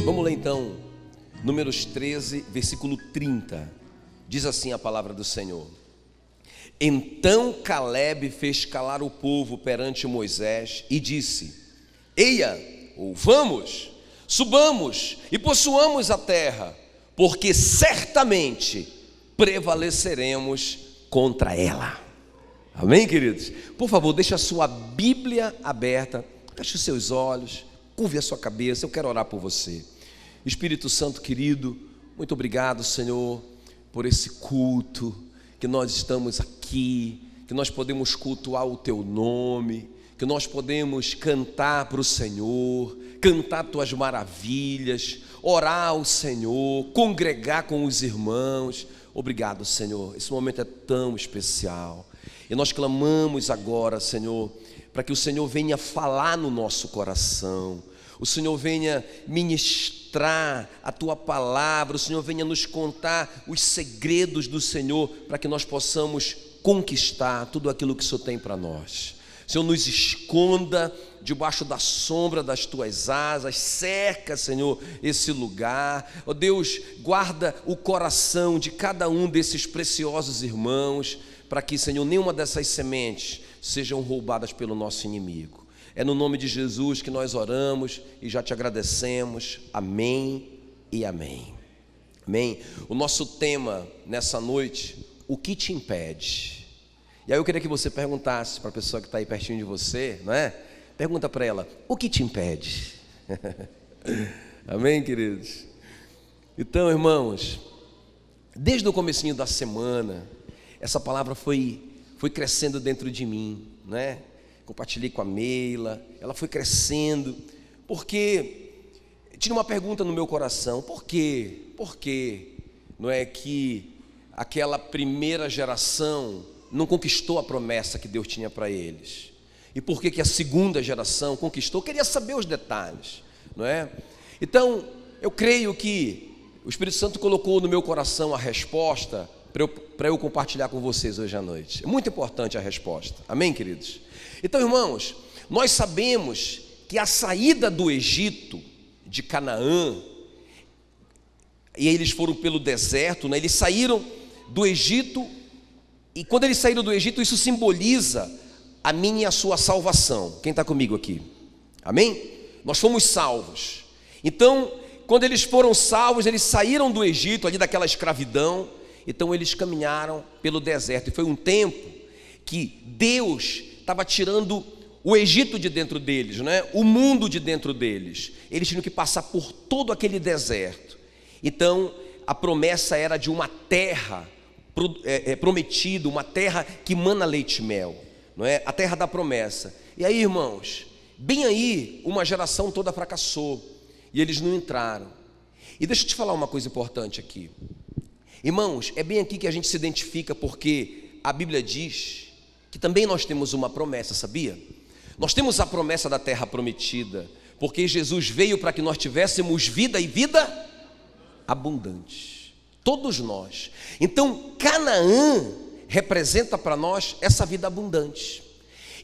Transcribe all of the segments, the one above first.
Vamos ler então, Números 13, versículo 30. Diz assim a palavra do Senhor: Então Caleb fez calar o povo perante Moisés e disse: Eia, ou vamos, subamos e possuamos a terra, porque certamente prevaleceremos contra ela. Amém, queridos? Por favor, deixe a sua Bíblia aberta, feche os seus olhos, curve a sua cabeça. Eu quero orar por você. Espírito Santo querido, muito obrigado, Senhor, por esse culto, que nós estamos aqui, que nós podemos cultuar o Teu nome, que nós podemos cantar para o Senhor, cantar Tuas maravilhas, orar ao Senhor, congregar com os irmãos. Obrigado, Senhor, esse momento é tão especial. E nós clamamos agora, Senhor, para que o Senhor venha falar no nosso coração, o Senhor venha ministrar a Tua palavra, o Senhor venha nos contar os segredos do Senhor, para que nós possamos conquistar tudo aquilo que o Senhor tem para nós. Senhor, nos esconda debaixo da sombra das Tuas asas, cerca, Senhor, esse lugar. Ó Deus, guarda o coração de cada um desses preciosos irmãos, para que, Senhor, nenhuma dessas sementes sejam roubadas pelo nosso inimigo. É no nome de Jesus que nós oramos e já te agradecemos. Amém e amém. Amém. O nosso tema nessa noite: o que te impede? E aí eu queria que você perguntasse para a pessoa que está aí pertinho de você, não é? Pergunta para ela: o que te impede? Amém, queridos? Então, irmãos, desde o comecinho da semana, essa palavra foi crescendo dentro de mim, né? Compartilhei com a Meila, ela foi crescendo, porque tinha uma pergunta no meu coração: por quê? Por que não é que aquela primeira geração não conquistou a promessa que Deus tinha para eles? E por que a segunda geração conquistou? Eu queria saber os detalhes, não é? Então, eu creio que o Espírito Santo colocou no meu coração a resposta para eu compartilhar com vocês hoje à noite. É muito importante a resposta. Amém, queridos? Então, irmãos, nós sabemos que a saída do Egito, de Canaã, e eles foram pelo deserto, né? Eles saíram do Egito, e quando eles saíram do Egito, isso simboliza a minha e a sua salvação. Quem está comigo aqui? Amém? Nós fomos salvos. Então, quando eles foram salvos, eles saíram do Egito, ali daquela escravidão. Então eles caminharam pelo deserto, e foi um tempo que Deus estava tirando o Egito de dentro deles, né? O mundo de dentro deles. Eles tinham que passar por todo aquele deserto. Então a promessa era de uma terra prometida, uma terra que mana leite e mel, não é? A terra da promessa. E aí, irmãos, bem aí, uma geração toda fracassou, e eles não entraram. E deixa eu te falar uma coisa importante aqui. Irmãos, é bem aqui que a gente se identifica, porque a Bíblia diz que também nós temos uma promessa, sabia? Nós temos a promessa da terra prometida, porque Jesus veio para que nós tivéssemos vida e vida abundante. Todos nós. Então, Canaã representa para nós essa vida abundante.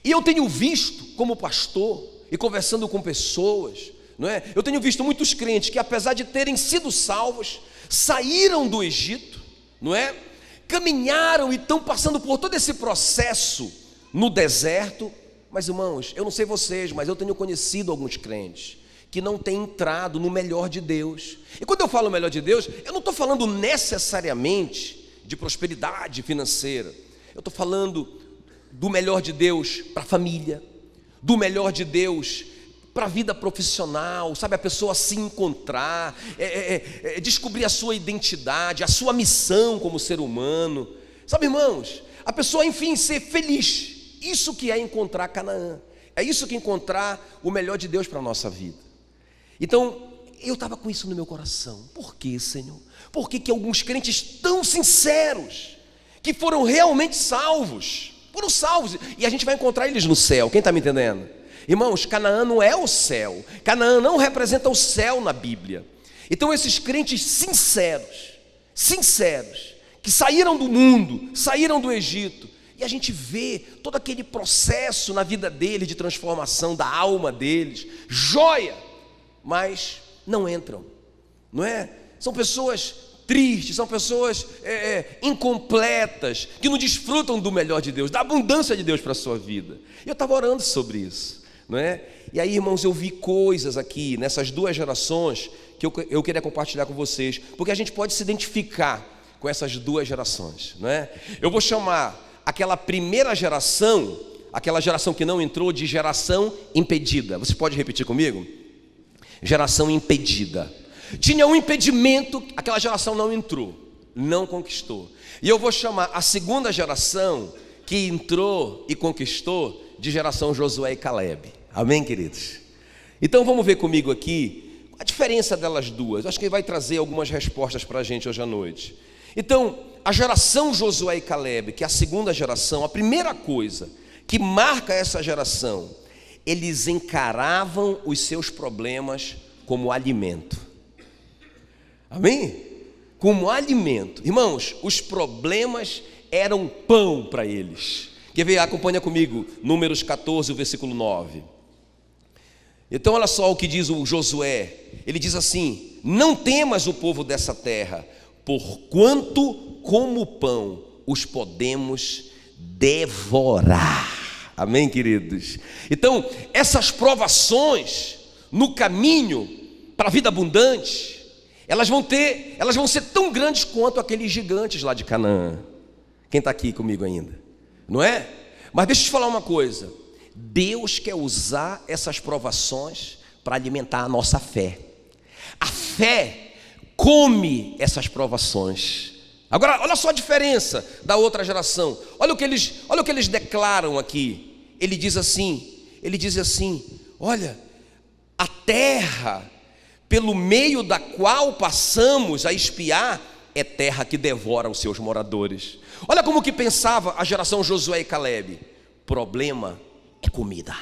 E eu tenho visto, como pastor, e conversando com pessoas, não é? Eu tenho visto muitos crentes que, apesar de terem sido salvos, saíram do Egito, não é? Caminharam e estão passando por todo esse processo no deserto. Mas, irmãos, eu não sei vocês, mas eu tenho conhecido alguns crentes que não têm entrado no melhor de Deus. E quando eu falo melhor de Deus, eu não estou falando necessariamente de prosperidade financeira. Eu estou falando do melhor de Deus para a família, do melhor de Deus para a vida profissional, sabe? A pessoa se encontrar, descobrir a sua identidade, a sua missão como ser humano, sabe, irmãos? A pessoa, enfim, ser feliz. Isso que é encontrar Canaã, é isso que é encontrar o melhor de Deus para a nossa vida. Então, eu estava com isso no meu coração. Por quê, Senhor? Por que alguns crentes tão sinceros, que foram realmente salvos, foram salvos, e a gente vai encontrar eles no céu? Quem está me entendendo? Irmãos, Canaã não é o céu. Canaã não representa o céu na Bíblia. Então esses crentes sinceros, que saíram do mundo, saíram do Egito, e a gente vê todo aquele processo na vida deles de transformação da alma deles, joia, mas não entram, não é? São pessoas tristes, são pessoas incompletas, que não desfrutam do melhor de Deus, da abundância de Deus para a sua vida. E eu estava orando sobre isso, não é? E aí, irmãos, eu vi coisas aqui nessas duas gerações que eu queria compartilhar com vocês, porque a gente pode se identificar com essas duas gerações, não é? Eu vou chamar aquela primeira geração, aquela geração que não entrou, de geração impedida. Você pode repetir comigo? Geração impedida. Tinha um impedimento, aquela geração não entrou, não conquistou. E eu vou chamar a segunda geração que entrou e conquistou de geração Josué e Calebe. Amém, queridos? Então vamos ver comigo aqui a diferença delas duas. Acho que ele vai trazer algumas respostas para a gente hoje à noite. Então, a geração Josué e Calebe, que é a segunda geração, a primeira coisa que marca essa geração, eles encaravam os seus problemas como alimento. Amém? Como alimento. Irmãos, os problemas eram pão para eles. Quer ver? Acompanha comigo, Números 14, o versículo 9. Então olha só o que diz o Josué. Ele diz assim: não temas o povo dessa terra, porquanto como pão os podemos devorar. Amém, queridos? Então essas provações no caminho para a vida abundante, elas vão ser tão grandes quanto aqueles gigantes lá de Canaã. Quem está aqui comigo ainda? Não é? Mas deixa eu te falar uma coisa. Deus quer usar essas provações para alimentar a nossa fé. A fé come essas provações. Agora, olha só a diferença da outra geração. Olha o que eles declaram aqui. Ele diz assim, olha, a terra pelo meio da qual passamos a espiar é terra que devora os seus moradores. Olha como que pensava a geração Josué e Calebe. Problema é comida,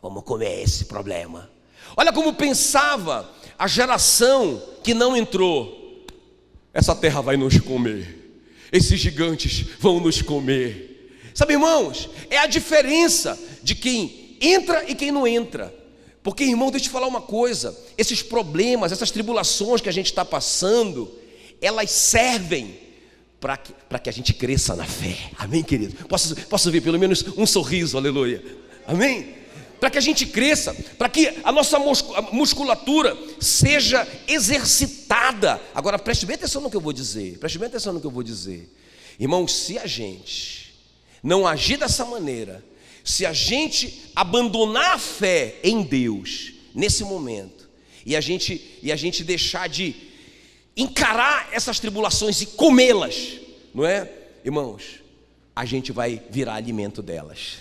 vamos comer esse problema. Olha como pensava a geração que não entrou. Essa terra vai nos comer, esses gigantes vão nos comer. Sabe, irmãos, é a diferença de quem entra e quem não entra. Porque, irmão, deixa eu te falar uma coisa. Esses problemas, essas tribulações que a gente está passando, elas servem para que a gente cresça na fé. Amém, querido? Posso ver pelo menos um sorriso, aleluia. Amém? Para que a gente cresça, para que a nossa musculatura seja exercitada. Agora preste bem atenção no que eu vou dizer. Irmão, se a gente não agir dessa maneira, se a gente abandonar a fé em Deus nesse momento, e a gente deixar de encarar essas tribulações e comê-las, não é? Irmãos, a gente vai virar alimento delas,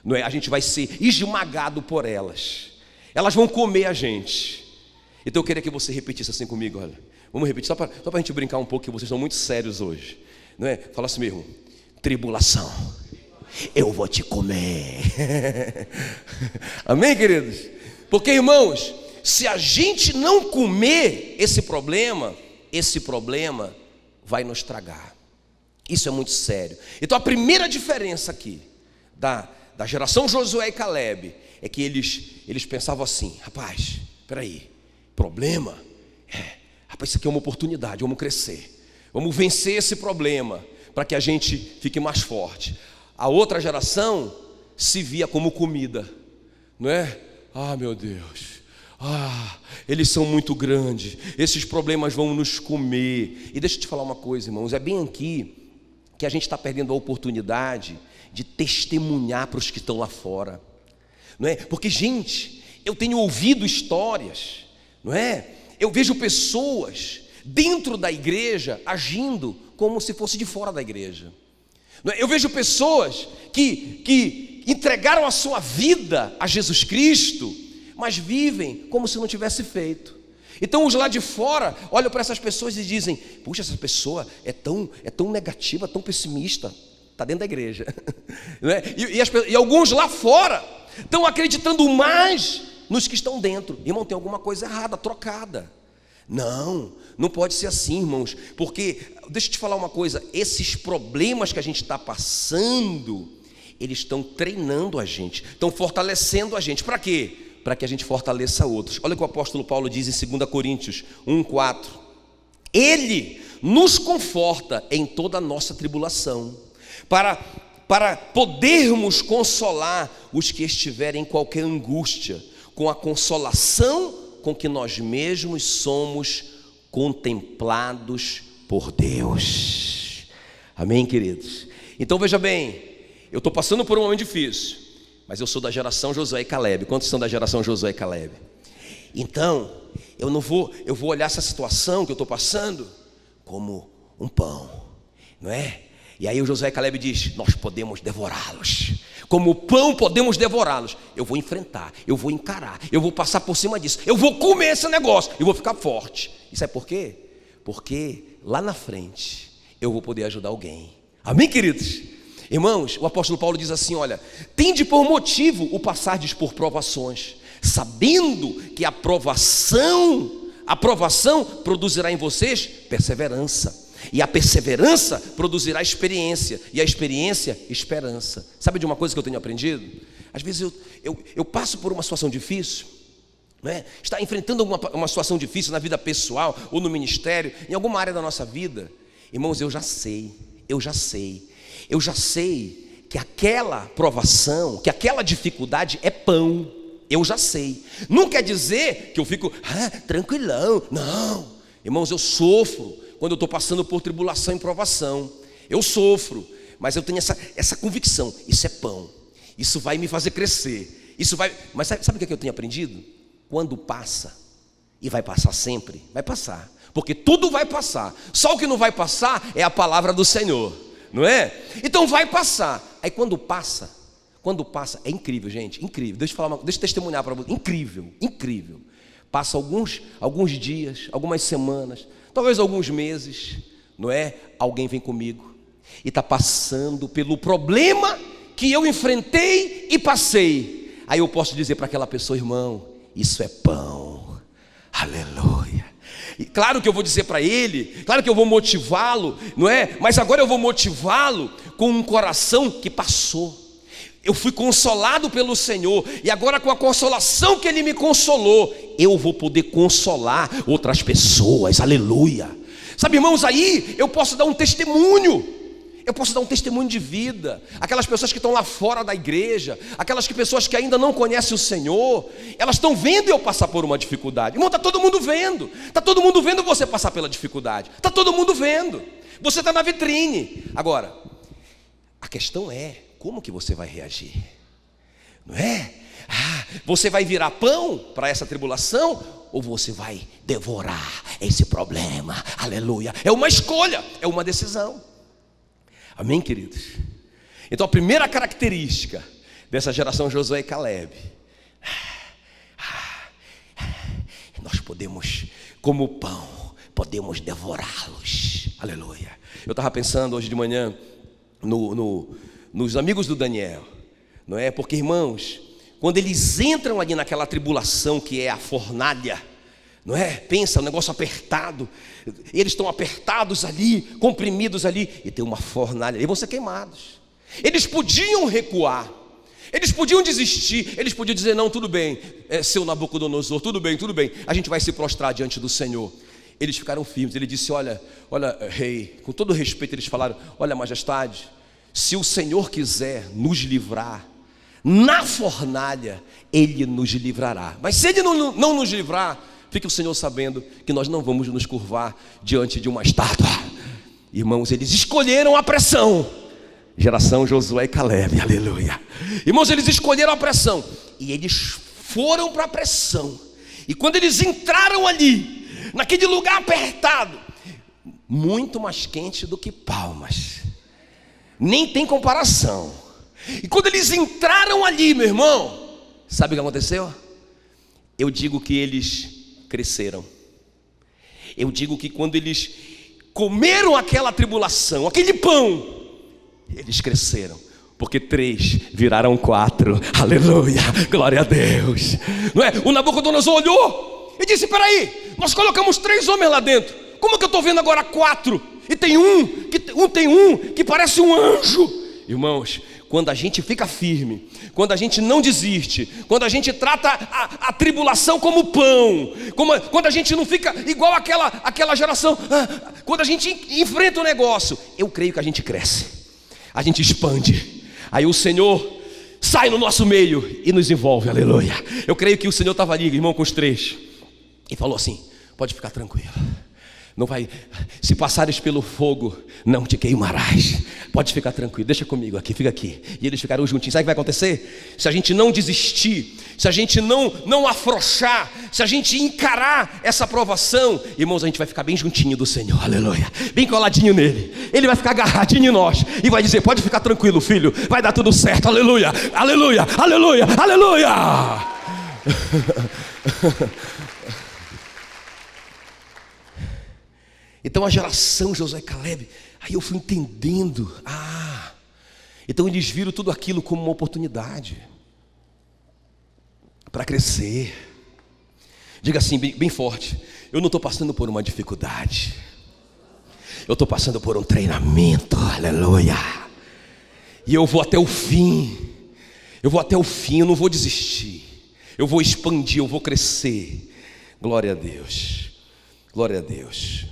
não é? A gente vai ser esmagado por elas. Elas vão comer a gente. Então eu queria que você repetisse assim comigo, olha. Vamos repetir, só para a gente brincar um pouco, que vocês estão muito sérios hoje, não é? Fala assim mesmo: tribulação, eu vou te comer. Amém, queridos? Porque, irmãos, se a gente não comer esse problema vai nos tragar. Isso é muito sério. Então a primeira diferença aqui da geração Josué e Calebe é que eles pensavam assim: rapaz, peraí, problema? Rapaz, isso aqui é uma oportunidade, vamos crescer, vamos vencer esse problema para que a gente fique mais forte. A outra geração se via como comida, não é? Ah, meu Deus, eles são muito grandes, esses problemas vão nos comer. E deixa eu te falar uma coisa, irmãos, é bem aqui que a gente está perdendo a oportunidade de testemunhar para os que estão lá fora, não é? Porque, gente, eu tenho ouvido histórias, não é? Eu vejo pessoas dentro da igreja agindo como se fosse de fora da igreja. Eu vejo pessoas que entregaram a sua vida a Jesus Cristo, mas vivem como se não tivesse feito. Então os lá de fora olham para essas pessoas e dizem: puxa, essa pessoa é tão negativa, tão pessimista. Está dentro da igreja. Não é? E alguns lá fora estão acreditando mais nos que estão dentro. Irmão, tem alguma coisa errada, trocada. Não pode ser assim, irmãos, porque, deixa eu te falar uma coisa, esses problemas que a gente está passando, eles estão treinando a gente, estão fortalecendo a gente. Para quê? para que a gente fortaleça outros. Olha o que o apóstolo Paulo diz em 2 Coríntios 1:4. Ele nos conforta em toda a nossa tribulação, para podermos consolar os que estiverem em qualquer angústia, com a consolação com que nós mesmos somos contemplados por Deus. Amém, queridos? Então veja bem, eu estou passando por um momento difícil, mas eu sou da geração Josué e Caleb. Quantos são da geração Josué e Caleb? Então, eu vou olhar essa situação que eu estou passando como um pão, não é? E aí o Josué e Caleb diz: nós podemos devorá-los, como pão podemos devorá-los. Eu vou enfrentar, eu vou encarar, eu vou passar por cima disso, eu vou comer esse negócio, eu vou ficar forte. E sabe por quê? Porque lá na frente eu vou poder ajudar alguém. Amém, queridos? Irmãos, o apóstolo Paulo diz assim: olha, tende por motivo o passardes por provações, sabendo que a aprovação produzirá em vocês perseverança, e a perseverança produzirá experiência, e a experiência, esperança. Sabe de uma coisa que eu tenho aprendido? Às vezes eu passo por uma situação difícil, não é? Está enfrentando uma situação difícil na vida pessoal, ou no ministério, em alguma área da nossa vida. Irmãos, eu já sei que aquela provação, que aquela dificuldade é pão. Eu já sei. Não quer dizer que eu fico tranquilão. Não, irmãos, eu sofro quando eu estou passando por tribulação e provação. Eu sofro, mas eu tenho essa convicção: isso é pão, isso vai me fazer crescer, isso vai. Mas sabe o que eu tenho aprendido? Quando passa, e vai passar sempre, vai passar, porque tudo vai passar. Só o que não vai passar é a palavra do Senhor, não é? Então vai passar. Aí quando passa, é incrível, gente, incrível. Deixa eu testemunhar para você. Incrível. Passa alguns dias, algumas semanas, talvez alguns meses, não é? Alguém vem comigo e está passando pelo problema que eu enfrentei e passei. Aí eu posso dizer para aquela pessoa: irmão, isso é pão. Aleluia. E claro que eu vou dizer para ele, claro que eu vou motivá-lo, não é? Mas agora eu vou motivá-lo com um coração que passou. Eu fui consolado pelo Senhor, e agora com a consolação que Ele me consolou, eu vou poder consolar outras pessoas. Aleluia. Sabe, irmãos, aí eu posso dar um testemunho. Eu posso dar um testemunho de vida. Aquelas pessoas que estão lá fora da igreja, aquelas pessoas que ainda não conhecem o Senhor, elas estão vendo eu passar por uma dificuldade. Irmão, está todo mundo vendo. Está todo mundo vendo você passar pela dificuldade. Está todo mundo vendo. Você está na vitrine. Agora, a questão é: como que você vai reagir? Não é? Você vai virar pão para essa tribulação, ou você vai devorar esse problema? Aleluia. É uma escolha, é uma decisão. Amém, queridos? Então a primeira característica dessa geração Josué e Caleb: nós podemos, como pão, podemos devorá-los. Aleluia. Eu estava pensando hoje de manhã nos amigos do Daniel, não é? Porque, irmãos, quando eles entram ali naquela tribulação que é a fornalha, não é? Pensa, um negócio apertado. Eles estão apertados ali, comprimidos ali, e tem uma fornalha, e vão ser queimados. Eles podiam recuar, eles podiam desistir, eles podiam dizer: não, tudo bem, seu Nabucodonosor, tudo bem, a gente vai se prostrar diante do Senhor. Eles ficaram firmes. Ele disse: olha, rei, com todo respeito, eles falaram: olha, majestade, se o Senhor quiser nos livrar na fornalha, Ele nos livrará. Mas se Ele não nos livrar, fique o Senhor sabendo que nós não vamos nos curvar diante de uma estátua. Irmãos, eles escolheram a pressão. Geração Josué e Caleb, aleluia. Irmãos, eles escolheram a pressão, e eles foram para a pressão. E quando eles entraram ali, naquele lugar apertado, muito mais quente do que Palmas, nem tem comparação. E quando eles entraram ali, meu irmão, sabe o que aconteceu? Eu digo que eles cresceram. Eu digo que quando eles comeram aquela tribulação, aquele pão, eles cresceram, porque 3 viraram 4, aleluia, glória a Deus, não é? O Nabucodonosor olhou e disse: peraí, nós colocamos 3 homens lá dentro, como que eu estou vendo agora 4? E tem um que parece um anjo. Irmãos, quando a gente fica firme, quando a gente não desiste, quando a gente trata a tribulação como pão, quando a gente não fica igual aquela geração, quando a gente enfrenta o negócio, eu creio que a gente cresce, a gente expande. Aí o Senhor sai no nosso meio e nos envolve, aleluia. Eu creio que o Senhor estava ali, irmão, com os 3, e falou assim: pode ficar tranquilo, não vai, se passares pelo fogo, não te queimarás. Pode ficar tranquilo, deixa comigo aqui, fica aqui. E eles ficaram juntinhos. Sabe o que vai acontecer? Se a gente não desistir, se a gente não afrouxar, se a gente encarar essa provação, irmãos, a gente vai ficar bem juntinho do Senhor, aleluia, bem coladinho nele. Ele vai ficar agarradinho em nós e vai dizer: pode ficar tranquilo, filho, vai dar tudo certo, aleluia, aleluia, aleluia, aleluia. Então a geração Josué e Caleb, aí eu fui entendendo, então eles viram tudo aquilo como uma oportunidade para crescer. Diga assim, bem forte: eu não estou passando por uma dificuldade, eu estou passando por um treinamento, aleluia. E eu vou até o fim, eu não vou desistir, eu vou expandir, eu vou crescer. Glória a Deus, glória a Deus.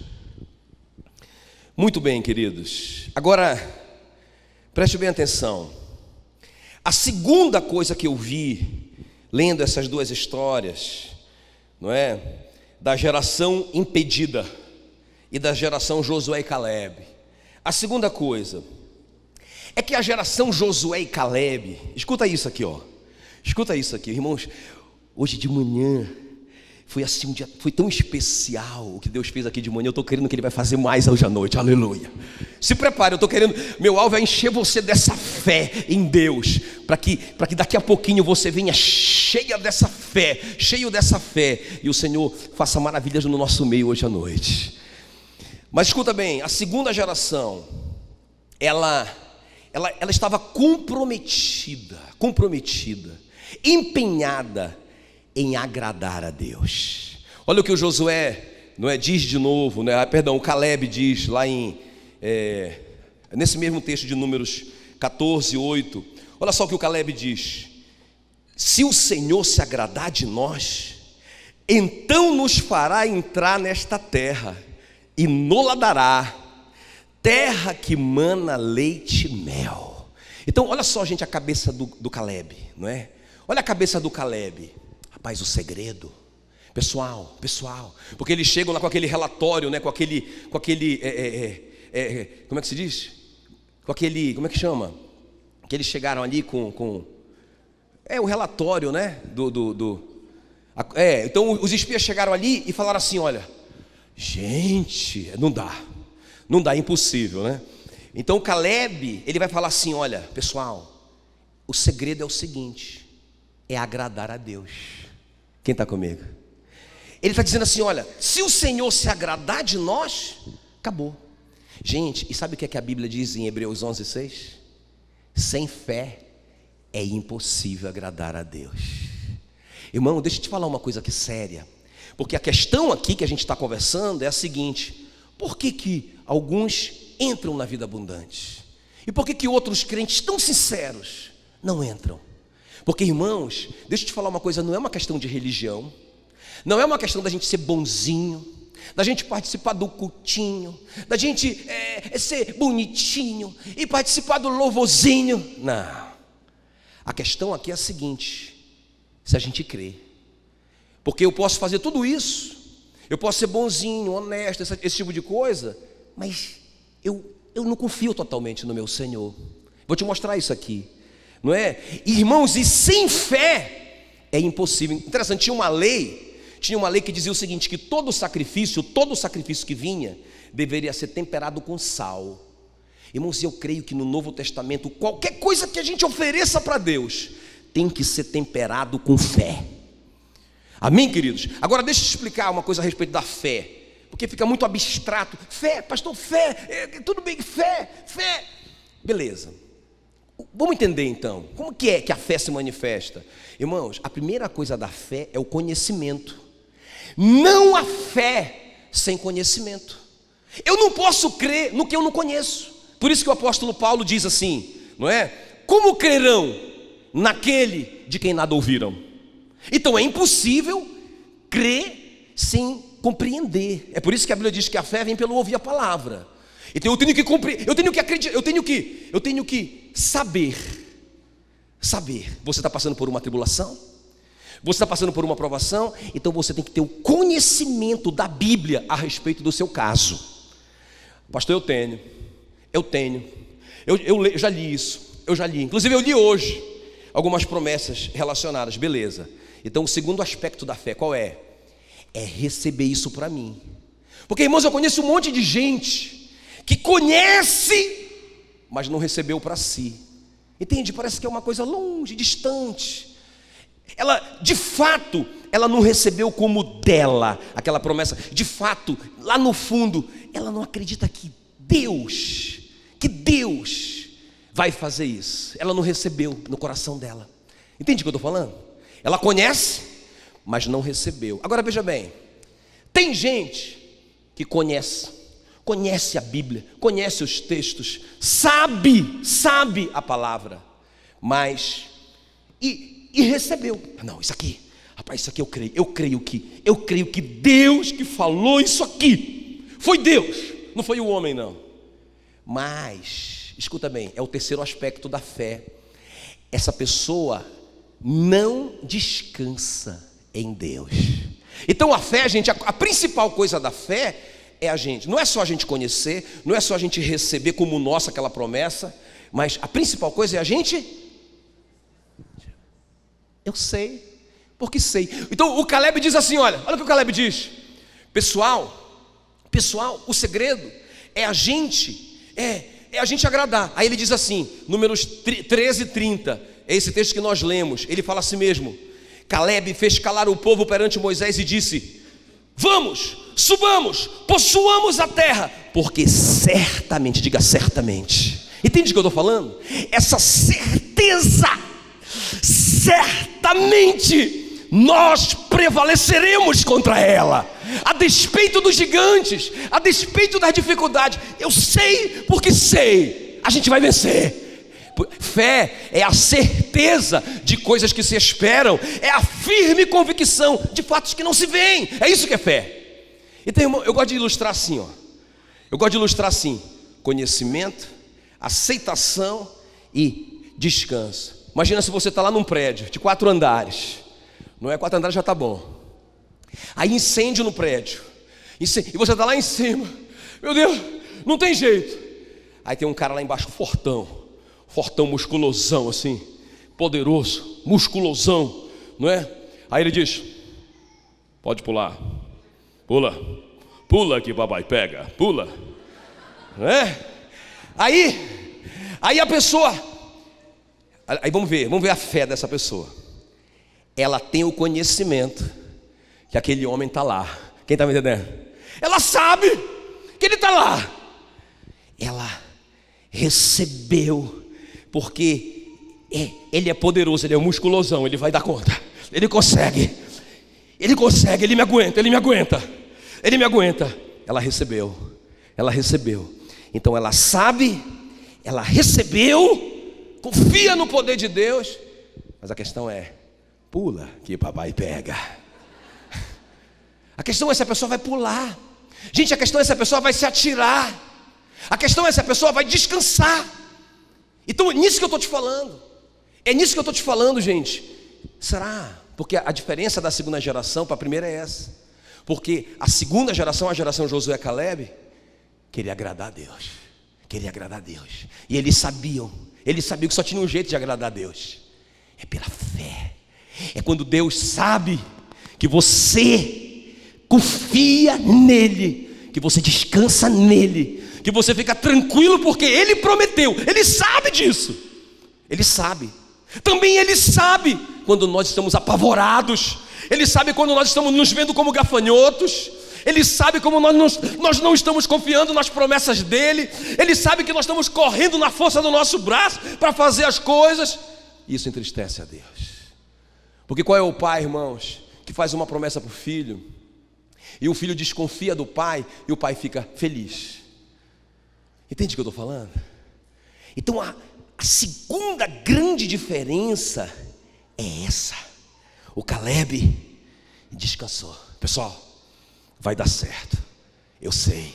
Muito bem, queridos. Agora, preste bem atenção. A segunda coisa que eu vi, lendo essas duas histórias, não é? Da geração impedida e da geração Josué e Caleb. A segunda coisa é que a geração Josué e Caleb, escuta isso aqui, ó. Escuta isso aqui, irmãos. Hoje de manhã foi assim, um dia, foi tão especial o que Deus fez aqui de manhã. Eu estou querendo que Ele vai fazer mais hoje à noite, aleluia. Se prepare, eu estou querendo, meu alvo é encher você dessa fé em Deus, para que daqui a pouquinho você venha cheio dessa fé, e o Senhor faça maravilhas no nosso meio hoje à noite. Mas escuta bem, a segunda geração, ela estava comprometida, empenhada em agradar a Deus. Olha o que o Josué, não é, diz de novo, né? O Caleb diz lá nesse mesmo texto de Números 14:8. Olha só o que o Caleb diz: se o Senhor se agradar de nós, então nos fará entrar nesta terra e nos dará, terra que mana leite e mel. Então olha só, gente, a cabeça do Caleb, não é? Olha a cabeça do Caleb. Rapaz, o segredo, pessoal, porque eles chegam lá com aquele relatório, né? Com aquele como é que se diz? Com aquele, como é que chama? Que eles chegaram ali com o relatório, né? Então os espias chegaram ali e falaram assim: olha, gente, não dá, é impossível, né? Então o Caleb, ele vai falar assim: olha, pessoal, o segredo é o seguinte, é agradar a Deus. Quem está comigo? Ele está dizendo assim: olha, se o Senhor se agradar de nós, acabou. Gente, e sabe o que é que a Bíblia diz em Hebreus 11:6? Sem fé é impossível agradar a Deus. Irmão, deixa eu te falar uma coisa aqui séria, porque a questão aqui que a gente está conversando é a seguinte: por que alguns entram na vida abundante? E por que outros crentes tão sinceros não entram? Porque, irmãos, deixa eu te falar uma coisa, não é uma questão de religião, não é uma questão da gente ser bonzinho, da gente participar do cultinho, da gente ser bonitinho e participar do louvorzinho. Não. A questão aqui é a seguinte: se a gente crê. Porque eu posso fazer tudo isso, eu posso ser bonzinho, honesto, esse tipo de coisa, mas eu não confio totalmente no meu Senhor. Vou te mostrar isso aqui. Não é? Irmãos, e sem fé é impossível. Interessante, tinha uma lei que dizia o seguinte: que todo sacrifício que vinha deveria ser temperado com sal. Irmãos, eu creio que no Novo Testamento qualquer coisa que a gente ofereça para Deus tem que ser temperado com fé. Amém, queridos? Agora deixa eu te explicar uma coisa a respeito da fé, porque fica muito abstrato. Fé, pastor, fé, tudo bem, fé, beleza. Vamos entender então, como que é que a fé se manifesta? Irmãos, a primeira coisa da fé é o conhecimento. Não há fé sem conhecimento. Eu não posso crer no que eu não conheço. Por isso que o apóstolo Paulo diz assim, não é? como crerão naquele de quem nada ouviram? Então é impossível crer sem compreender. É por isso que a Bíblia diz que a fé vem pelo ouvir a palavra. Então eu tenho que compreender, eu tenho que acreditar, eu tenho que saber. Você está passando por uma tribulação? Você está passando por uma provação? Então você tem que ter o conhecimento da Bíblia a respeito do seu caso. Pastor, eu já li isso, inclusive eu li hoje algumas promessas relacionadas, beleza. Então o segundo aspecto da fé, qual é? É receber isso para mim. Porque, irmãos, eu conheço um monte de gente que conhece, mas não recebeu para si. Entende? Parece que é uma coisa longe, distante. Ela, de fato, ela não recebeu como dela aquela promessa. De fato, lá no fundo, ela não acredita que Deus vai fazer isso. Ela não recebeu no coração dela. Entende o que eu estou falando? Ela conhece, mas não recebeu. Agora veja bem, tem gente que conhece a Bíblia, conhece os textos, sabe a palavra, mas e recebeu. Não, isso aqui, rapaz, isso aqui eu creio que Deus que falou isso aqui, foi Deus, não foi o homem não. Mas, escuta bem, é o terceiro aspecto da fé. Essa pessoa não descansa em Deus. Então a fé, gente, a principal coisa da fé é a gente, não é só a gente conhecer, não é só a gente receber como nossa aquela promessa, mas a principal coisa é a gente, eu sei, porque sei. Então o Caleb diz assim, olha o que o Caleb diz, pessoal, o segredo é a gente agradar. Aí ele diz assim, Números 13:30, é esse texto que nós lemos, ele fala assim mesmo, Caleb fez calar o povo perante Moisés e disse, vamos, subamos, possuamos a terra, porque certamente, diga certamente, entende o que eu estou falando? Essa certeza, certamente nós prevaleceremos contra ela, a despeito dos gigantes, a despeito das dificuldades. Eu sei, porque sei, a gente vai vencer. Fé é a certeza de coisas que se esperam, é a firme convicção de fatos que não se veem. É isso que é fé. Então, irmão, eu gosto de ilustrar assim, conhecimento, aceitação e descanso. Imagina se você está lá num prédio de 4 andares, não é 4 andares já está bom, aí incêndio no prédio, e você está lá em cima, meu Deus, não tem jeito, aí tem um cara lá embaixo, fortão, musculosão assim, poderoso, musculosão, não é? Aí ele diz, pode pular, pula que papai pega, pula, não é? Aí a pessoa, aí vamos ver a fé dessa pessoa. Ela tem o conhecimento que aquele homem está lá. Quem está me entendendo? Ela sabe que ele está lá. Ela recebeu, porque ele é poderoso, ele é um musculosão, ele vai dar conta, ele consegue, ele me aguenta. Ela recebeu. Então ela sabe, ela recebeu, confia no poder de Deus, mas a questão é, pula que papai pega. A questão é se a pessoa vai pular. Gente, a questão é se a pessoa vai se atirar. A questão é se a pessoa vai descansar. Então é nisso que eu estou te falando. É nisso que eu estou te falando, gente. Será? Porque a diferença da segunda geração para a primeira é essa. Porque a segunda geração, a geração Josué e Caleb, queria agradar a Deus. E eles sabiam que só tinha um jeito de agradar a Deus. É pela fé. É quando Deus sabe que você confia nele, que você descansa nele, que você fica tranquilo porque ele prometeu. Ele sabe disso. Ele sabe. Também ele sabe quando nós estamos apavorados. Ele sabe quando nós estamos nos vendo como gafanhotos. Ele sabe como nós não estamos confiando nas promessas dele. Ele sabe que nós estamos correndo na força do nosso braço para fazer as coisas. Isso entristece a Deus. Porque qual é o pai, irmãos, que faz uma promessa para o filho, e o filho desconfia do pai, e o pai fica feliz? Entende o que eu estou falando? Então A segunda grande diferença é essa: o Caleb descansou. Pessoal, vai dar certo, eu sei.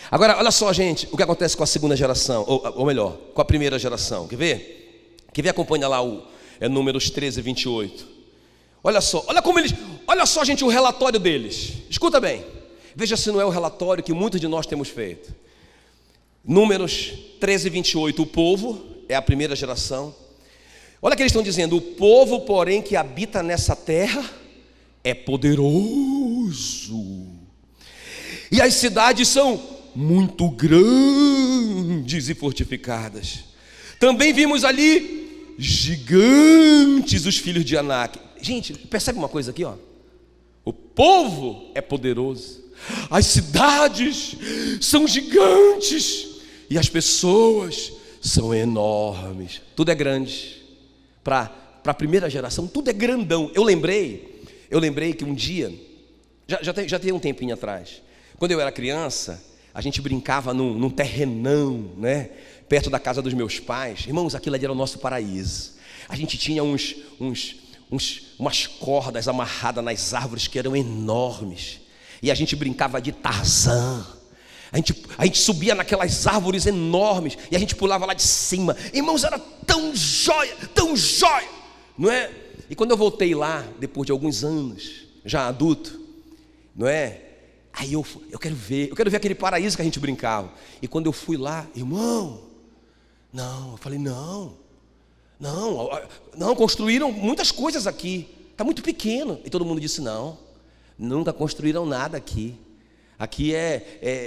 Agora, olha só, gente, o que acontece com a segunda geração, ou melhor, com a primeira geração. Quer ver? Acompanha lá Números 13, 28. Olha só, olha só, gente, o relatório deles. Escuta bem, veja se não é o relatório que muitos de nós temos feito. Números 13, 28, o povo é a primeira geração. Olha o que eles estão dizendo: o povo, porém, que habita nessa terra é poderoso, e as cidades são muito grandes e fortificadas. Também vimos ali gigantes, os filhos de Anak. Gente, percebe uma coisa aqui, ó. O povo é poderoso, as cidades são gigantes e as pessoas são enormes. Tudo é grande. Para a primeira geração, tudo é grandão. Eu lembrei que um dia, já tem um tempinho atrás, quando eu era criança, a gente brincava num terrenão, né, perto da casa dos meus pais. Irmãos, aquilo ali era o nosso paraíso. A gente tinha umas cordas amarradas nas árvores que eram enormes, e a gente brincava de Tarzan. A gente subia naquelas árvores enormes e a gente pulava lá de cima. Irmãos, era tão jóia, não é? E quando eu voltei lá, depois de alguns anos, já adulto, não é? Aí eu quero ver aquele paraíso que a gente brincava. E quando eu fui lá, irmão, eu falei, não, construíram muitas coisas aqui, está muito pequeno. E todo mundo disse, não, nunca construíram nada aqui. Aqui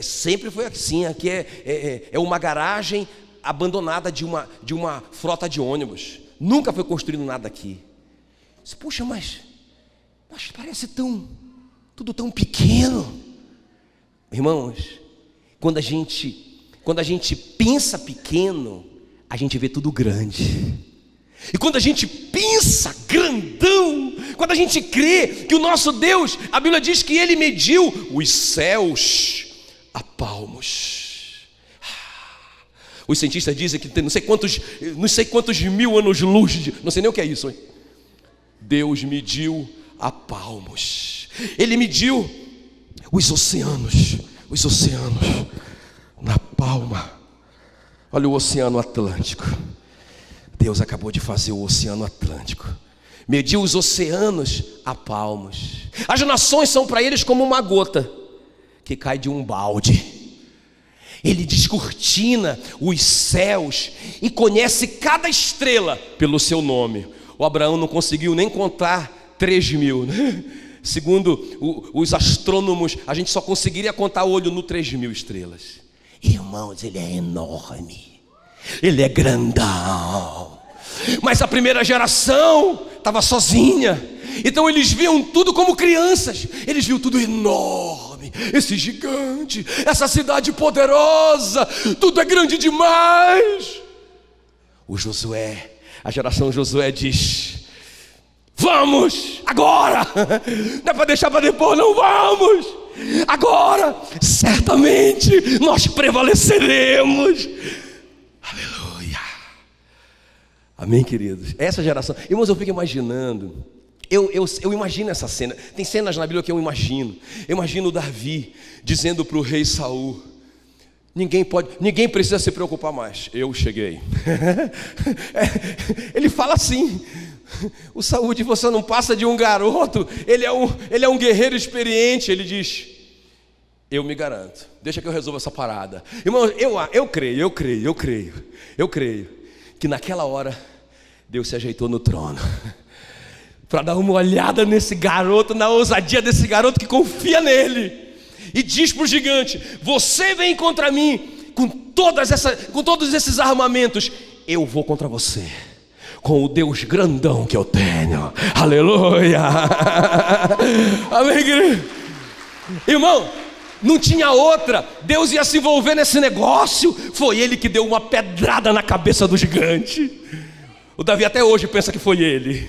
sempre foi assim. Aqui é uma garagem abandonada de uma frota de ônibus. Nunca foi construído nada aqui. Puxa, mas parece tudo tão pequeno. Irmãos, quando a gente pensa pequeno, a gente vê tudo grande. E quando a gente pensa grandão, quando a gente crê que o nosso Deus, a Bíblia diz que Ele mediu os céus a palmos. Os cientistas dizem que tem não sei quantos mil anos-luz, não sei nem o que é isso, hein? Deus mediu a palmos. Ele mediu os oceanos na palma. Olha o Oceano Atlântico. Deus acabou de fazer o Oceano Atlântico. Mediu os oceanos a palmos. As nações são para eles como uma gota que cai de um balde. Ele descortina os céus e conhece cada estrela pelo seu nome. O Abraão não conseguiu nem contar 3.000, né? Segundo os astrônomos, a gente só conseguiria contar o olho no 3.000 estrelas. Irmãos, Ele é enorme, Ele é grandão. Mas a primeira geração estava sozinha, então eles viam tudo como crianças. Eles viam tudo enorme, esse gigante, essa cidade poderosa, tudo é grande demais. A geração Josué diz: vamos, agora, não é para deixar para depois, não, vamos, agora, certamente nós prevaleceremos. Aleluia, amém, queridos. Essa geração, irmãos, eu fico imaginando, eu imagino essa cena. Tem cenas na Bíblia que eu imagino Davi dizendo para o rei Saul: ninguém precisa se preocupar mais, eu cheguei. Ele fala assim. O Saul diz: você não passa de um garoto, ele é um guerreiro experiente. Ele diz: eu me garanto, deixa que eu resolva essa parada. Irmão, eu creio que naquela hora Deus se ajeitou no trono para dar uma olhada nesse garoto, na ousadia desse garoto que confia nele, e diz para o gigante: você vem contra mim com todos esses armamentos, eu vou contra você com o Deus grandão que eu tenho. Aleluia. Amém, querido? Irmão, não tinha outra. Deus ia se envolver nesse negócio. Foi Ele que deu uma pedrada na cabeça do gigante. O Davi até hoje pensa que foi ele.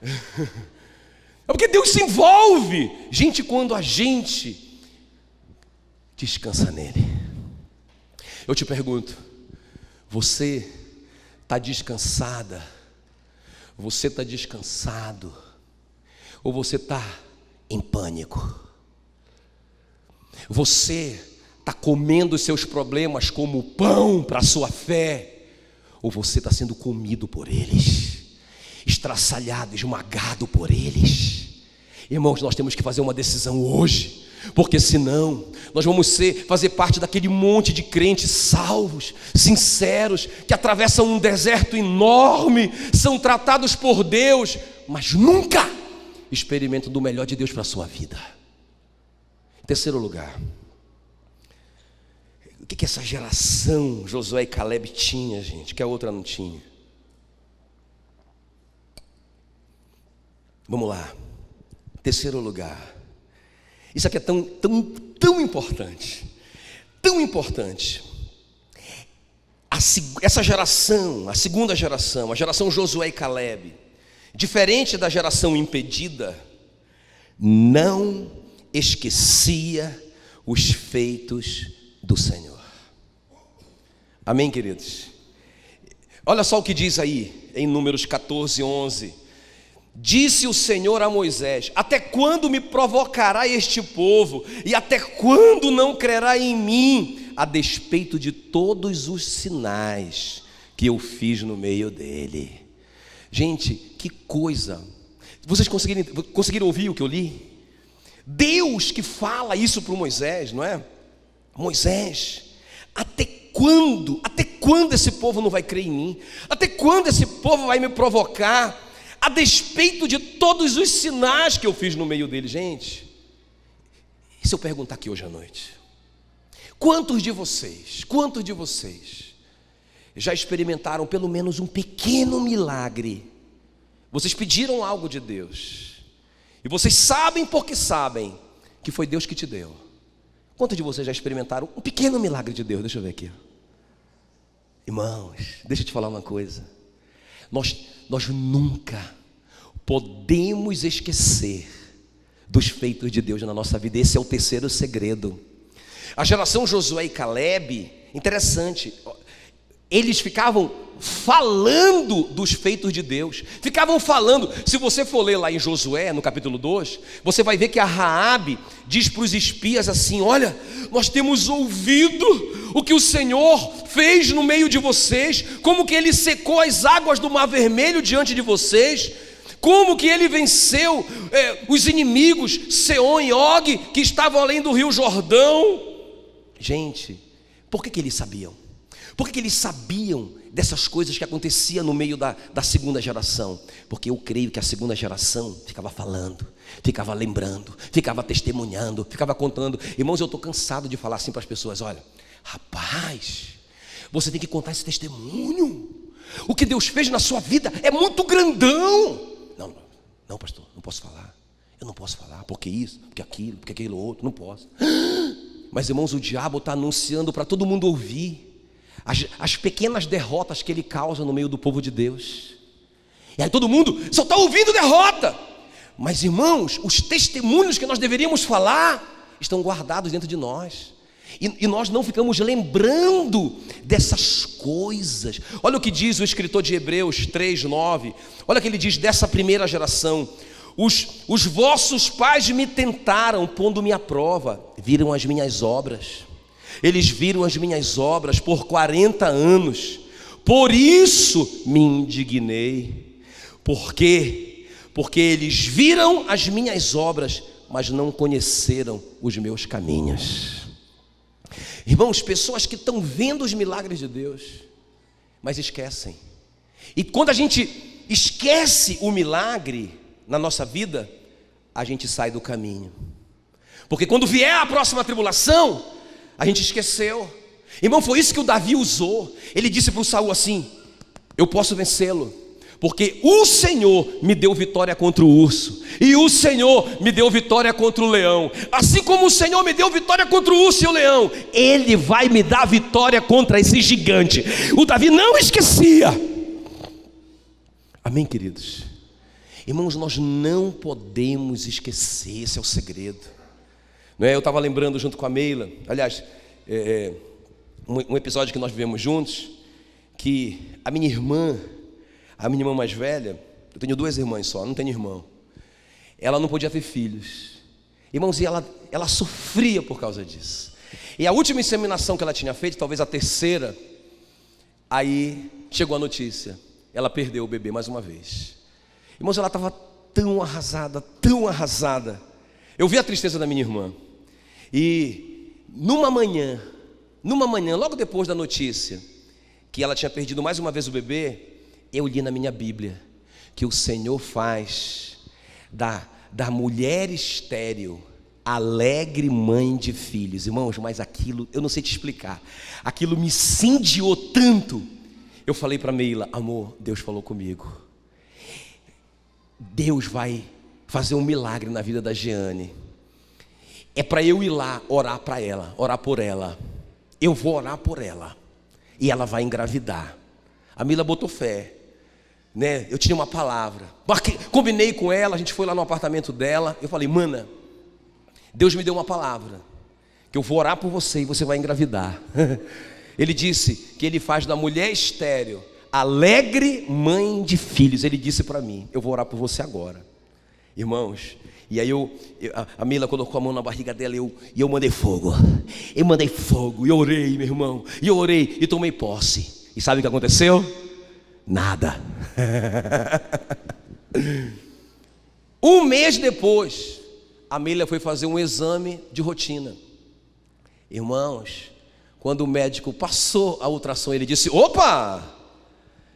É porque Deus se envolve, gente, quando a gente descansa nele. Eu te pergunto, Você está descansada? Você está descansado? Ou você está em pânico? Você está comendo os seus problemas como pão para a sua fé? Ou você está sendo comido por eles, estraçalhado, esmagado por eles? Irmãos, nós temos que fazer uma decisão hoje, porque senão nós vamos fazer parte daquele monte de crentes salvos, sinceros, que atravessam um deserto enorme, são tratados por Deus, mas nunca experimentam do melhor de Deus para a sua vida. Em terceiro lugar, o que essa geração Josué e Caleb tinha, gente, que a outra não tinha? Vamos lá. Terceiro lugar. Isso aqui é tão importante. Tão importante. Essa geração, a segunda geração, a geração Josué e Caleb, diferente da geração impedida, não esquecia os feitos do Senhor. Amém, queridos? Olha só o que diz aí em Números 14, 11. Disse o Senhor a Moisés: até quando me provocará este povo? E até quando não crerá em mim, a despeito de todos os sinais que eu fiz no meio dele? Gente, que coisa! Vocês conseguiram ouvir o que eu li? Deus que fala isso para Moisés, não é? Moisés, até quando esse povo não vai crer em mim? Até quando esse povo vai me provocar? A despeito de todos os sinais que eu fiz no meio dele. Gente, e se eu perguntar aqui hoje à noite, quantos de vocês já experimentaram pelo menos um pequeno milagre? Vocês pediram algo de Deus e vocês sabem porque sabem que foi Deus que te deu. Quantos de vocês já experimentaram um pequeno milagre de Deus? Deixa eu ver aqui. Irmãos, deixa eu te falar uma coisa. Nós nunca podemos esquecer dos feitos de Deus na nossa vida. Esse é o terceiro segredo. A geração Josué e Caleb, interessante, eles ficavam falando dos feitos de Deus, ficavam falando. Se você for ler lá em Josué, no capítulo 2, você vai ver que a Raabe diz para os espias assim: olha, nós temos ouvido o que o Senhor fez no meio de vocês, como que Ele secou as águas do Mar Vermelho diante de vocês, como que Ele venceu os inimigos, Seom e Og, que estavam além do rio Jordão. Gente, por que eles sabiam? Por que eles sabiam dessas coisas que aconteciam no meio da segunda geração? Porque eu creio que a segunda geração ficava falando, ficava lembrando, ficava testemunhando, ficava contando. Irmãos, eu estou cansado de falar assim para as pessoas: olha, rapaz, você tem que contar esse testemunho. O que Deus fez na sua vida é muito grandão. Não, pastor, não posso falar. Eu não posso falar, porque isso, porque aquilo outro, não posso. Mas, irmãos, o diabo está anunciando para todo mundo ouvir as pequenas derrotas que ele causa no meio do povo de Deus. E aí todo mundo só está ouvindo derrota. Mas, irmãos, os testemunhos que nós deveríamos falar estão guardados dentro de nós. E nós não ficamos lembrando dessas coisas. Olha o que diz o escritor de Hebreus 3:9. Olha o que ele diz dessa primeira geração: os vossos pais me tentaram, pondo-me à prova, viram as minhas obras. Eles viram as minhas obras por 40 anos. Por isso me indignei. Por quê? Porque eles viram as minhas obras, mas não conheceram os meus caminhos. Irmãos, pessoas que estão vendo os milagres de Deus, mas esquecem. E quando a gente esquece o milagre na nossa vida, a gente sai do caminho. Porque quando vier a próxima tribulação, a gente esqueceu. Irmão, foi isso que o Davi usou. Ele disse para o Saul assim: eu posso vencê-lo, porque o Senhor me deu vitória contra o urso, e o Senhor me deu vitória contra o leão. Assim como o Senhor me deu vitória contra o urso e o leão, Ele vai me dar vitória contra esse gigante. O Davi não esquecia. Amém, queridos? Irmãos, nós não podemos esquecer, esse é o segredo. Não é? Eu estava lembrando junto com a Meila, aliás, um episódio que nós vivemos juntos. que a minha irmã mais velha, eu tenho 2 irmãs só, não tenho irmão, ela não podia ter filhos. Irmãos, e ela sofria por causa disso. E a última inseminação que ela tinha feito, talvez a terceira, aí chegou a notícia, ela perdeu o bebê mais uma vez. Irmãos, ela estava tão arrasada, tão arrasada. Eu vi a tristeza da minha irmã. E numa manhã, logo depois da notícia que ela tinha perdido mais uma vez o bebê, eu li na minha Bíblia que o Senhor faz da mulher estéril alegre mãe de filhos. Irmãos, mas aquilo, eu não sei te explicar, aquilo me incendiou tanto. Eu falei para Meila: amor, Deus falou comigo, Deus vai fazer um milagre na vida da Jeane. É para eu ir lá orar para ela, orar por ela. Eu vou orar por ela e ela vai engravidar. A Mila botou fé, né? Eu tinha uma palavra, combinei com ela, a gente foi lá no apartamento dela. Eu falei: mana, Deus me deu uma palavra, que eu vou orar por você e você vai engravidar. Ele disse que Ele faz da mulher estéril alegre mãe de filhos. Ele disse para mim: eu vou orar por você agora. Irmãos, e aí a Mila colocou a mão na barriga dela e eu mandei fogo. Eu mandei fogo e orei, meu irmão. E eu orei e tomei posse. E sabe o que aconteceu? Nada. Um mês depois, a Mila foi fazer um exame de rotina. Irmãos, quando o médico passou a ultrassom, ele disse: opa,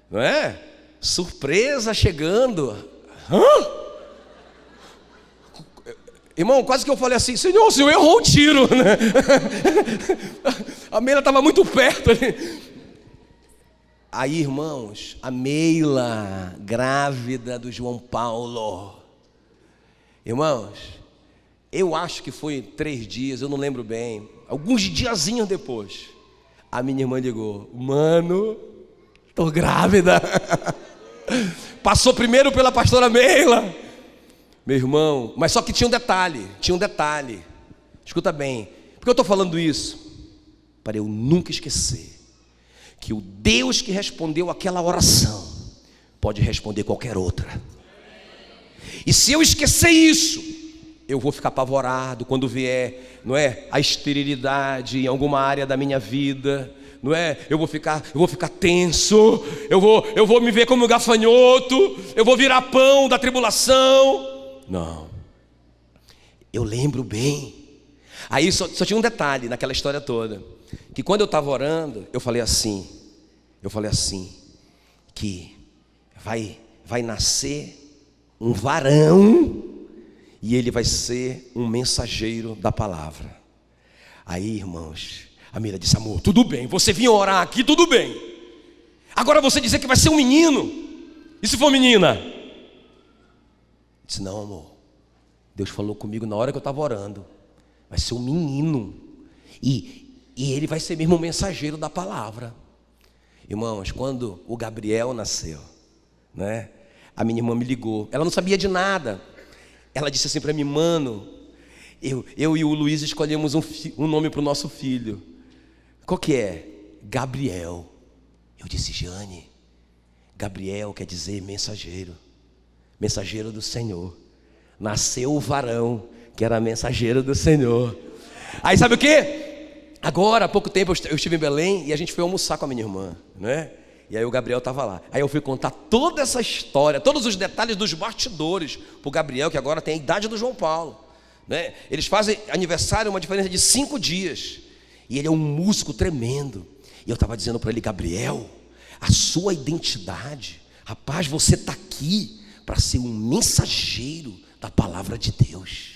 não é? Surpresa chegando. Hã? Irmão, quase que eu falei assim: Senhor, o Senhor errou o tiro, né? A Meila estava muito perto ali. Aí, irmãos, a Meila, grávida do João Paulo. Irmãos, eu acho que foi 3 dias, eu não lembro bem, alguns diazinhos depois, a minha irmã ligou: mano, tô grávida. Passou primeiro pela pastora Meila. Meu irmão, mas só que tinha um detalhe, escuta bem, porque eu estou falando isso? Para eu nunca esquecer que o Deus que respondeu aquela oração pode responder qualquer outra. E se eu esquecer isso, eu vou ficar apavorado quando vier, não é, a esterilidade em alguma área da minha vida, não é? Eu vou ficar tenso, eu vou me ver como gafanhoto, eu vou virar pão da tribulação. Não, eu lembro bem. Aí só tinha um detalhe naquela história toda, que quando eu estava orando, eu falei assim, que vai nascer um varão, e ele vai ser um mensageiro da palavra. Aí, irmãos, a Mira disse: amor, tudo bem, você vinha orar aqui, tudo bem. Agora você dizer que vai ser um menino, e se for menina? Eu disse: não, amor, Deus falou comigo na hora que eu estava orando, vai ser um menino, e ele vai ser mesmo um mensageiro da palavra. Irmãos, quando o Gabriel nasceu, né, a minha irmã me ligou, ela não sabia de nada. Ela disse assim para mim: mano, eu e o Luiz escolhemos um nome para o nosso filho. Qual que é? Gabriel. Eu disse: Jane, Gabriel quer dizer mensageiro, mensageiro do Senhor. Nasceu o varão que era mensageiro do Senhor. Aí sabe o que? Agora, há pouco tempo eu estive em Belém e a gente foi almoçar com a minha irmã, né? E aí o Gabriel estava lá. Aí eu fui contar toda essa história, todos os detalhes dos bastidores para o Gabriel, que agora tem a idade do João Paulo, né? Eles fazem aniversário, uma diferença de 5 dias. E ele é um músico tremendo. E eu estava dizendo para ele: Gabriel, a sua identidade, rapaz, você está aqui para ser um mensageiro da palavra de Deus.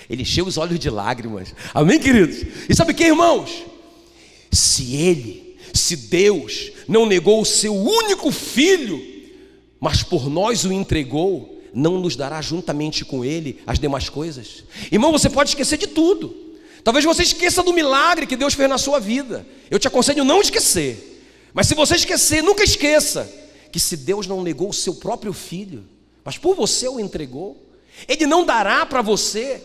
Ele encheu os olhos de lágrimas. Amém, queridos? E sabe o que, irmãos? Se Deus não negou o seu único filho, mas por nós o entregou, não nos dará juntamente com ele as demais coisas? Irmão, você pode esquecer de tudo. Talvez você esqueça do milagre que Deus fez na sua vida. Eu te aconselho não esquecer. Mas se você esquecer, nunca esqueça que se Deus não negou o seu próprio filho, mas por você o entregou, Ele não dará para você,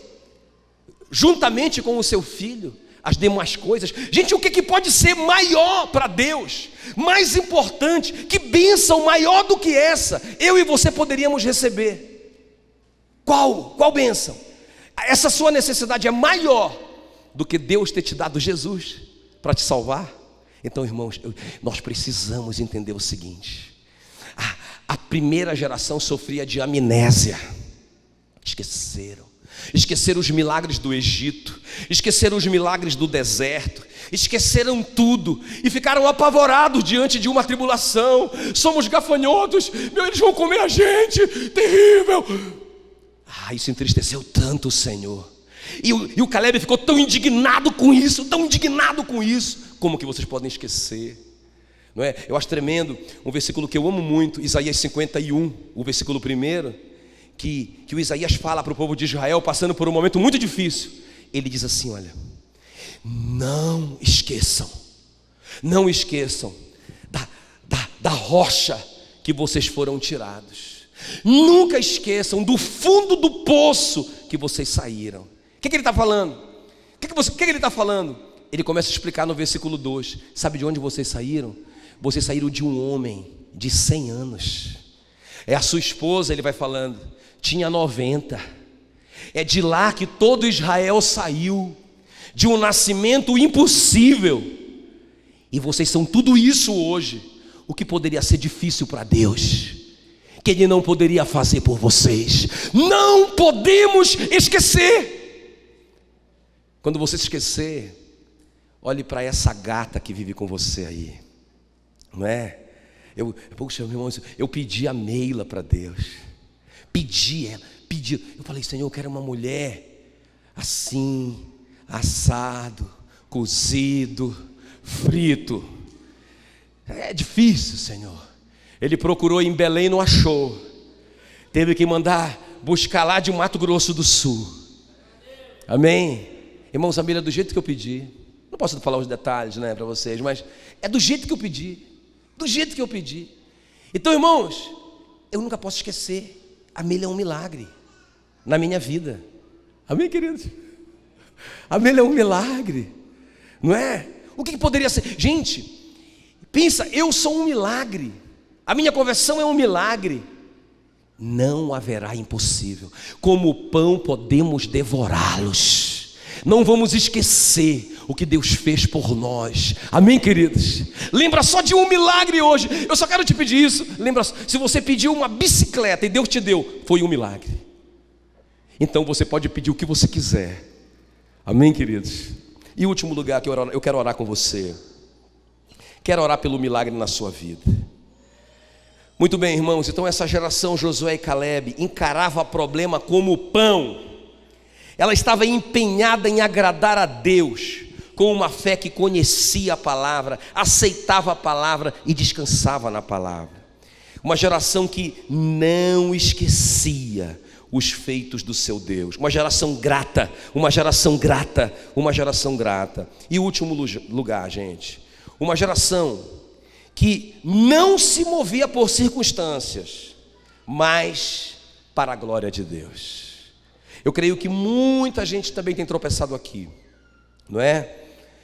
juntamente com o seu filho, as demais coisas. Gente, o que pode ser maior para Deus, mais importante, que bênção maior do que essa eu e você poderíamos receber? Qual bênção? Essa sua necessidade é maior do que Deus ter te dado Jesus para te salvar? Então, irmãos, nós precisamos entender o seguinte: a primeira geração sofria de amnésia. Esqueceram os milagres do Egito, esqueceram os milagres do deserto, esqueceram tudo e ficaram apavorados diante de uma tribulação. Somos gafanhotos, eles vão comer a gente, terrível. Isso entristeceu tanto o Senhor. E o Caleb ficou tão indignado com isso, como que vocês podem esquecer? Não é? Eu acho tremendo um versículo que eu amo muito, Isaías 51, o versículo 1, que o Isaías fala para o povo de Israel, passando por um momento muito difícil. Ele diz assim: olha, não esqueçam da rocha que vocês foram tirados. Nunca esqueçam do fundo do poço que vocês saíram. O que ele está falando? O que ele está falando? Ele começa a explicar no versículo 2. Sabe de onde vocês saíram? Vocês saíram de um homem de 100 anos. É a sua esposa, ele vai falando, tinha 90. É de lá que todo Israel saiu, de um nascimento impossível. E vocês são tudo isso hoje. O que poderia ser difícil para Deus, que Ele não poderia fazer por vocês. Não podemos esquecer. Quando você se esquecer, olhe para essa gata que vive com você aí, não é? Poxa, meu irmão, eu pedi a Meila para Deus, pedi. Eu falei: Senhor, eu quero uma mulher assim, assado, cozido, frito. É difícil, Senhor. Ele procurou em Belém e não achou. Teve que mandar buscar lá de Mato Grosso do Sul. Amém? Irmãos, a Meila é do jeito que eu pedi. Não posso falar os detalhes, né, para vocês, mas é do jeito que eu pedi. Do jeito que eu pedi. Então, irmãos, eu nunca posso esquecer, a Meila é um milagre na minha vida. Amém, queridos? A Meila é um milagre, não é? O que poderia ser? Gente, pensa, eu sou um milagre. A minha conversão é um milagre. Não haverá impossível. Como pão podemos devorá-los. Não vamos esquecer o que Deus fez por nós. Amém, queridos? Lembra só de um milagre hoje. Eu só quero te pedir isso. Lembra, se você pediu uma bicicleta e Deus te deu, foi um milagre. Então você pode pedir o que você quiser. Amém, queridos? E o último lugar que eu quero orar com você. Quero orar pelo milagre na sua vida. Muito bem, irmãos. Então essa geração, Josué e Caleb, encarava o problema como pão. Ela estava empenhada em agradar a Deus, com uma fé que conhecia a palavra, aceitava a palavra e descansava na palavra. Uma geração que não esquecia os feitos do seu Deus. Uma geração grata, uma geração grata, uma geração grata. E o último lugar, gente, uma geração que não se movia por circunstâncias, mas para a glória de Deus. Eu creio que muita gente também tem tropeçado aqui, não é?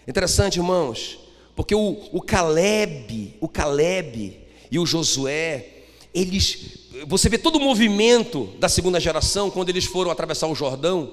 Interessante, irmãos, porque o Caleb e o Josué, você vê todo o movimento da segunda geração, quando eles foram atravessar o Jordão,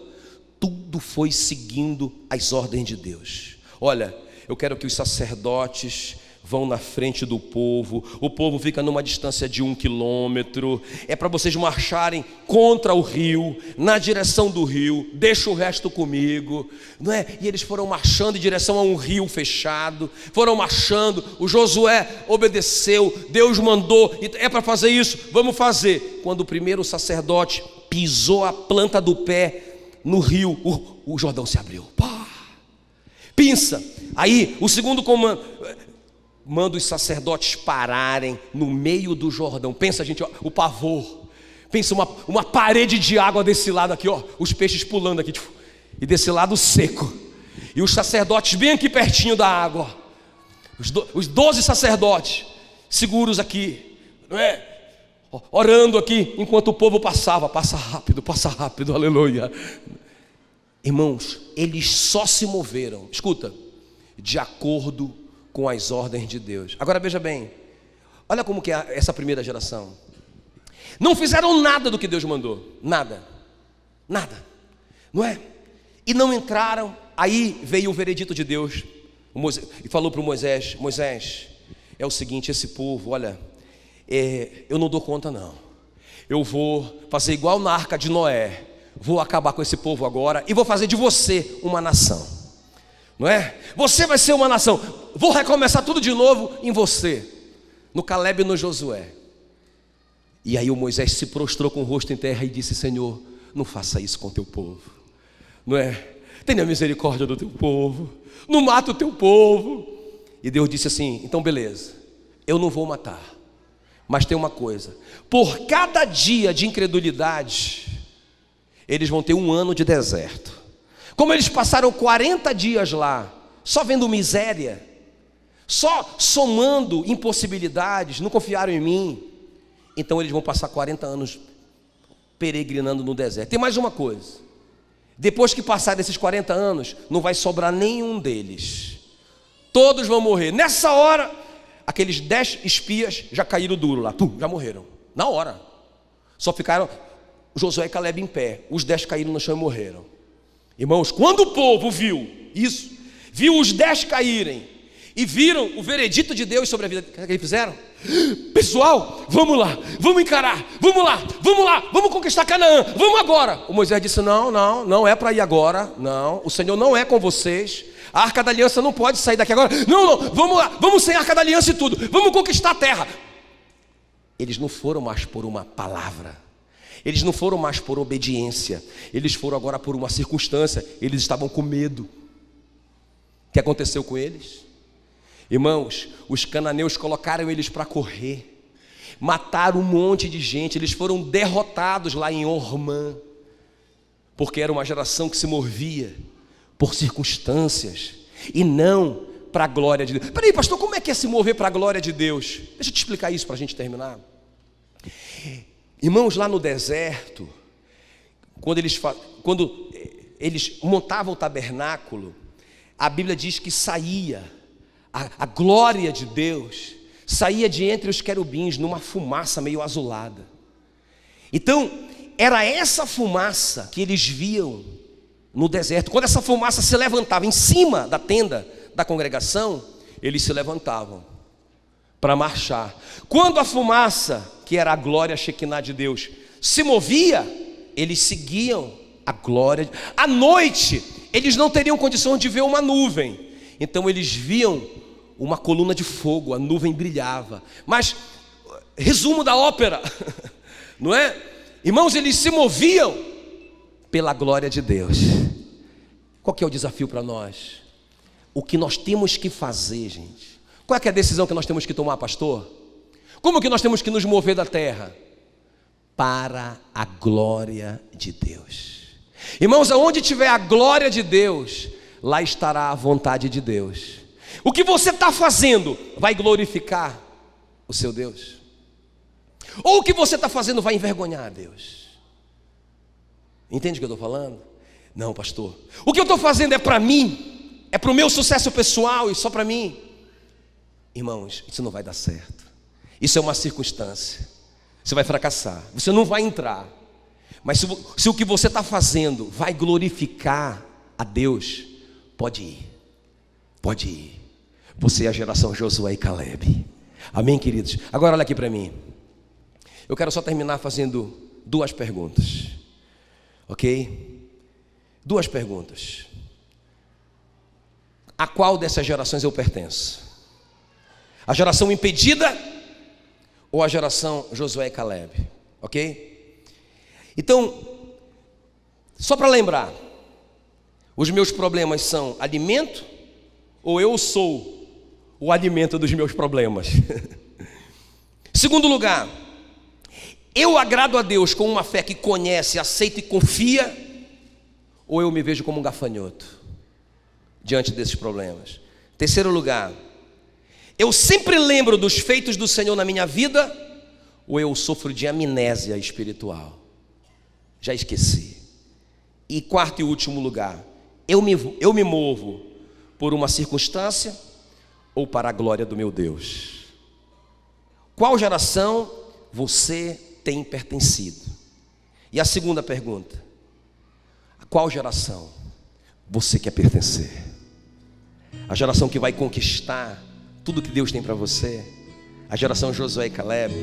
tudo foi seguindo as ordens de Deus. Olha, eu quero que os sacerdotes vão na frente do povo, o povo fica numa distância de 1 quilômetro, é para vocês marcharem contra o rio, na direção do rio, deixa o resto comigo, não é? E eles foram marchando em direção a um rio fechado, foram marchando, o Josué obedeceu, Deus mandou, é para fazer isso, vamos fazer. Quando o primeiro sacerdote pisou a planta do pé no rio, o Jordão se abriu. Pá! Pensa, aí o segundo comando manda os sacerdotes pararem no meio do Jordão. Pensa, gente, ó, o pavor. Pensa uma parede de água desse lado aqui, ó, os peixes pulando aqui, e desse lado seco. E os sacerdotes bem aqui pertinho da água. Os 12 sacerdotes seguros aqui, não é? Orando aqui enquanto o povo passava. Passa rápido, aleluia. Irmãos, eles só se moveram, escuta, de acordo com as ordens de Deus. Agora veja bem, olha como que é essa primeira geração. Não fizeram nada do que Deus mandou, nada, não é? E não entraram. Aí veio o veredito de Deus e falou para Moisés: Moisés, é o seguinte, esse povo, olha, eu não dou conta não. Eu vou fazer igual na arca de Noé, vou acabar com esse povo agora e vou fazer de você uma nação, não é? Você vai ser uma nação, vou recomeçar tudo de novo em você, no Caleb e no Josué. E aí o Moisés se prostrou com o rosto em terra e disse: Senhor, não faça isso com o teu povo, não é? Tenha misericórdia do teu povo, não mata o teu povo. E Deus disse assim: então beleza, eu não vou matar, mas tem uma coisa, por cada dia de incredulidade, eles vão ter 1 ano de deserto. Como eles passaram 40 dias lá, só vendo miséria, só somando impossibilidades, não confiaram em mim, então eles vão passar 40 anos peregrinando no deserto. Tem mais uma coisa, depois que passar desses 40 anos, não vai sobrar nenhum deles, todos vão morrer. Nessa hora, aqueles 10 espias já caíram duro lá, já morreram, na hora. Só ficaram Josué e Caleb em pé, os 10 caíram no chão e morreram. Irmãos, quando o povo viu isso, viu os 10 caírem, e viram o veredito de Deus sobre a vida, o que eles fizeram? Pessoal, vamos lá, vamos encarar, vamos lá, vamos conquistar Canaã, vamos agora. O Moisés disse: não é para ir agora, não, o Senhor não é com vocês, a arca da aliança não pode sair daqui agora, não, vamos lá, vamos sem a arca da aliança e tudo, vamos conquistar a terra. Eles não foram mais por uma palavra, eles não foram mais por obediência, eles foram agora por uma circunstância, eles estavam com medo. O que aconteceu com eles? Irmãos, os cananeus colocaram eles para correr, mataram um monte de gente, eles foram derrotados lá em Ormã, porque era uma geração que se movia por circunstâncias e não para a glória de Deus. Peraí, pastor, como é que é se mover para a glória de Deus? Deixa eu te explicar isso para a gente terminar. Irmãos, lá no deserto, quando eles montavam o tabernáculo, a Bíblia diz que saía a glória de Deus, saía de entre os querubins numa fumaça meio azulada. Então era essa fumaça que eles viam no deserto. Quando essa fumaça se levantava em cima da tenda da congregação, eles se levantavam para marchar. Quando a fumaça, que era a glória Shekinah de Deus, se movia, eles seguiam a glória. À noite eles não teriam condição de ver uma nuvem, então eles viam uma coluna de fogo, a nuvem brilhava. Mas, resumo da ópera, não é? Irmãos, eles se moviam pela glória de Deus. Qual que é o desafio para nós? O que nós temos que fazer, gente? Qual é que é a decisão que nós temos que tomar, pastor? Como que nós temos que nos mover da terra? Para a glória de Deus. Irmãos, aonde tiver a glória de Deus, lá estará a vontade de Deus. O que você está fazendo vai glorificar o seu Deus? Ou o que você está fazendo vai envergonhar a Deus? Entende o que eu estou falando? Não, pastor, o que eu estou fazendo é para mim, é para o meu sucesso pessoal e só para mim. Irmãos, isso não vai dar certo. Isso é uma circunstância. Você vai fracassar, você não vai entrar. Mas se o que você está fazendo vai glorificar a Deus, pode ir, pode ir. Você é a geração Josué e Caleb. Amém, queridos? Agora olha aqui para mim. Eu quero só terminar fazendo 2 perguntas, ok? 2 perguntas. A qual dessas gerações eu pertenço? A geração impedida ou a geração Josué e Caleb? Ok? Então, só para lembrar, os meus problemas são alimento ou eu sou o alimento dos meus problemas? Segundo lugar, eu agrado a Deus com uma fé que conhece, aceita e confia, ou eu me vejo como um gafanhoto diante desses problemas? Terceiro lugar, eu sempre lembro dos feitos do Senhor na minha vida, ou eu sofro de amnésia espiritual? Já esqueci. E quarto e último lugar, eu me movo por uma circunstância ou para a glória do meu Deus? Qual geração você tem pertencido? E a segunda pergunta, a qual geração você quer pertencer? A geração que vai conquistar tudo que Deus tem para você? A geração Josué e Caleb?